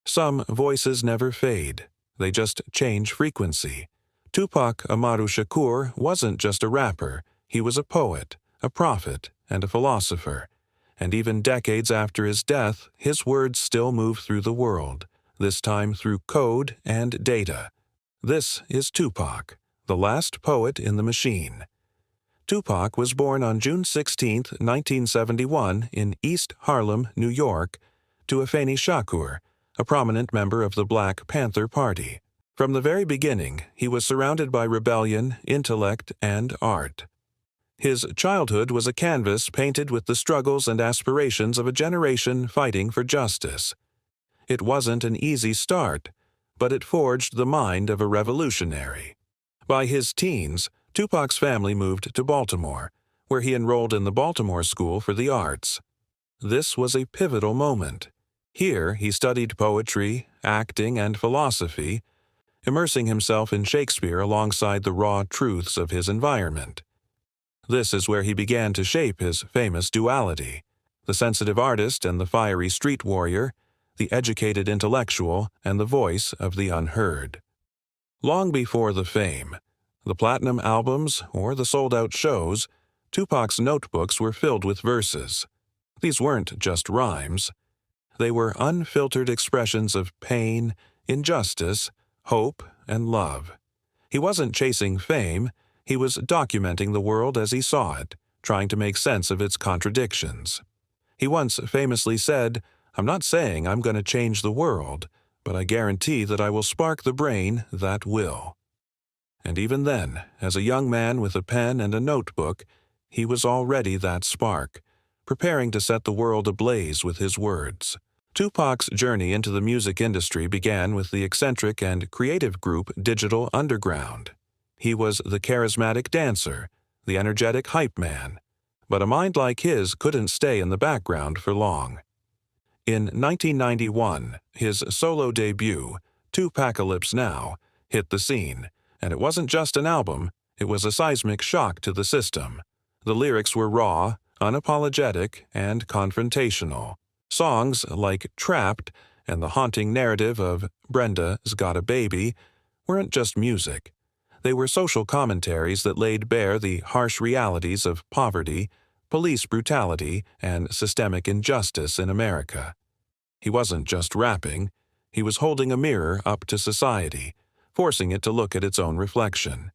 Some voices never fade, they just change frequency. Tupac Shakur wasn't just a rapper, he was a poet, a prophet, and a philosopher. And even decades after his death, his words still move through the world, this time through code and data. This is Tupac, the last poet in the machine. Tupac was born on June 16, 1971, in East Harlem, New York, to Tupac Shakur, a prominent member of the Black Panther Party. From the very beginning, he was surrounded by rebellion, intellect, and art. His childhood was a canvas painted with the struggles and aspirations of a generation fighting for justice. It wasn't an easy start, but it forged the mind of a revolutionary. By his teens, Tupac's family moved to Baltimore, where he enrolled in the Baltimore School for the Arts. This was a pivotal moment. Here he studied poetry, acting, and philosophy, immersing himself in Shakespeare alongside the raw truths of his environment. This is where he began to shape his famous duality: the sensitive artist and the fiery street warrior, the educated intellectual and the voice of the unheard. Long before the fame, the platinum albums, or the sold-out shows, Tupac's notebooks were filled with verses. These weren't just rhymes. They were unfiltered expressions of pain, injustice, hope, and love. He wasn't chasing fame, he was documenting the world as he saw it, trying to make sense of its contradictions. He once famously said, "I'm not saying I'm going to change the world, but I guarantee that I will spark the brain that will." And even then, as a young man with a pen and a notebook, he was already that spark, preparing to set the world ablaze with his words. Tupac's journey into the music industry began with the eccentric and creative group Digital Underground. He was the charismatic dancer, the energetic hype man, but a mind like his couldn't stay in the background for long. In 1991, his solo debut, Tupacalypse Now, hit the scene, and it wasn't just an album, it was a seismic shock to the system. The lyrics were raw, unapologetic, and confrontational. Songs like Trapped and the haunting narrative of Brenda's Got a Baby weren't just music. They were social commentaries that laid bare the harsh realities of poverty, police brutality, and systemic injustice in America. He wasn't just rapping, he was holding a mirror up to society, forcing it to look at its own reflection.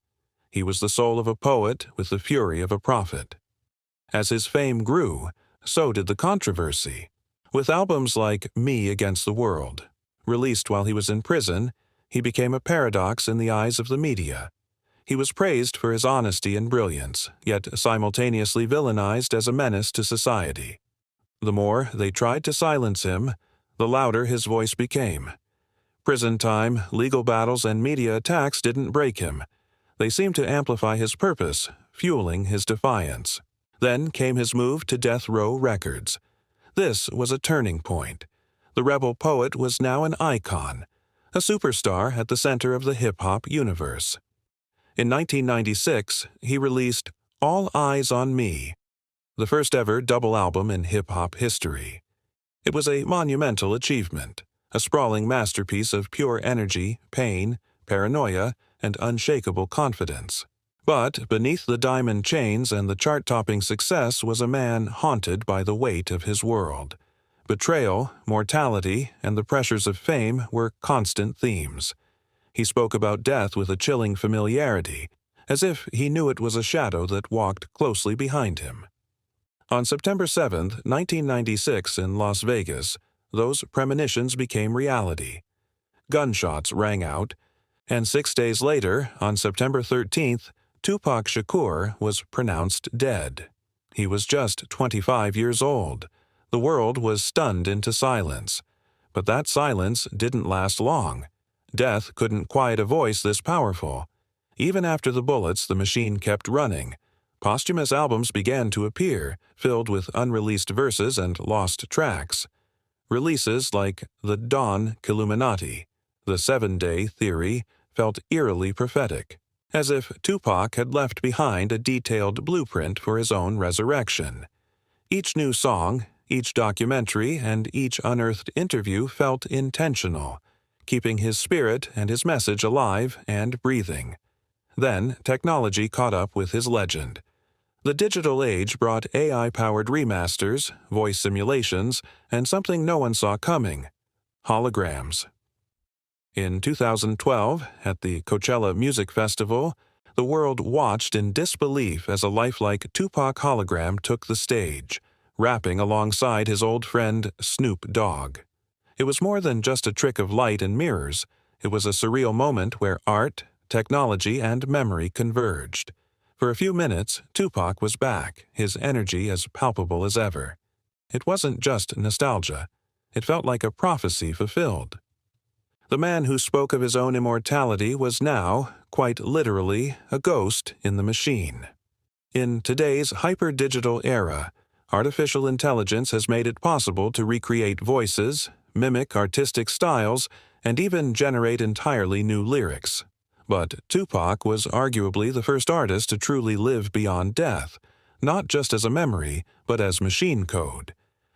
He was the soul of a poet with the fury of a prophet. As his fame grew, so did the controversy. With albums like Me Against the World, released while he was in prison, he became a paradox in the eyes of the media. He was praised for his honesty and brilliance, yet simultaneously villainized as a menace to society. The more they tried to silence him, the louder his voice became. Prison time, legal battles, and media attacks didn't break him. They seemed to amplify his purpose, fueling his defiance. Then came his move to Death Row Records. This was a turning point. The rebel poet was now an icon, a superstar at the center of the hip-hop universe. In 1996, he released All Eyes on Me, the first-ever double album in hip-hop history. It was a monumental achievement, a sprawling masterpiece of pure energy, pain, paranoia, and unshakable confidence. But beneath the diamond chains and the chart-topping success was a man haunted by the weight of his world. Betrayal, mortality, and the pressures of fame were constant themes. He spoke about death with a chilling familiarity, as if he knew it was a shadow that walked closely behind him. On September 7, 1996, in Las Vegas, those premonitions became reality. Gunshots rang out, and 6 days later, on September 13th, Tupac Shakur was pronounced dead. He was just 25 years old. The world was stunned into silence. But that silence didn't last long. Death couldn't quiet a voice this powerful. Even after the bullets, the machine kept running. Posthumous albums began to appear, filled with unreleased verses and lost tracks. Releases like The Dawn Killuminati, The 7-Day Theory, felt eerily prophetic, as if Tupac had left behind a detailed blueprint for his own resurrection. Each new song, Each documentary and each unearthed interview felt intentional, keeping his spirit and his message alive and breathing. Then, technology caught up with his legend. The digital age brought AI-powered remasters, voice simulations, and something no one saw coming: holograms. In 2012, at the Coachella Music Festival, the world watched in disbelief as a lifelike Tupac hologram took the stage, rapping alongside his old friend Snoop Dogg. It was more than just a trick of light and mirrors. It was a surreal moment where art, technology, and memory converged. For a few minutes, Tupac was back, his energy as palpable as ever. It wasn't just nostalgia. It felt like a prophecy fulfilled. The man who spoke of his own immortality was now, quite literally, a ghost in the machine. In today's hyper-digital era, artificial intelligence has made it possible to recreate voices, mimic artistic styles, and even generate entirely new lyrics. But Tupac was arguably the first artist to truly live beyond death, not just as a memory, but as machine code.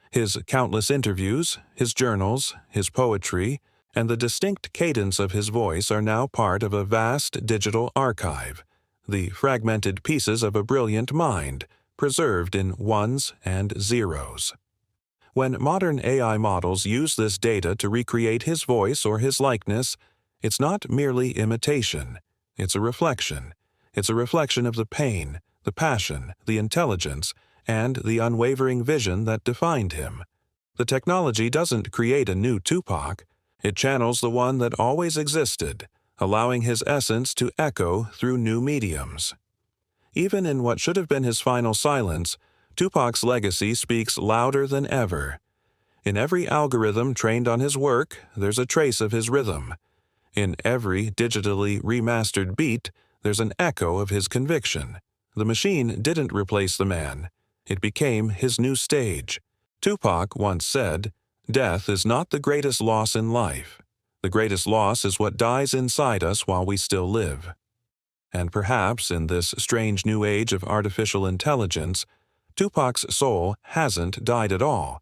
His countless interviews, his journals, his poetry, and the distinct cadence of his voice are now part of a vast digital archive, the fragmented pieces of a brilliant mind, preserved in ones and zeros. When modern AI models use this data to recreate his voice or his likeness, it's not merely imitation. It's a reflection. It's a reflection of the pain, the passion, the intelligence, and the unwavering vision that defined him. The technology doesn't create a new Tupac. It channels the one that always existed, allowing his essence to echo through new mediums. Even in what should have been his final silence, Tupac's legacy speaks louder than ever. In every algorithm trained on his work, there's a trace of his rhythm. In every digitally remastered beat, there's an echo of his conviction. The machine didn't replace the man. It became his new stage. Tupac once said, "Death is not the greatest loss in life. The greatest loss is what dies inside us while we still live." And perhaps in this strange new age of artificial intelligence, Tupac's soul hasn't died at all.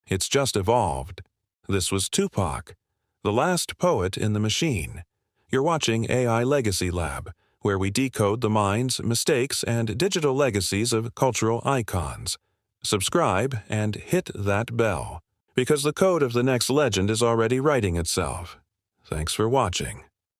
It's just evolved. This was Tupac, the last poet in the machine. You're watching AI Legacy Lab, where we decode the minds, mistakes, and digital legacies of cultural icons. Subscribe and hit that bell, because the code of the next legend is already writing itself. Thanks for watching.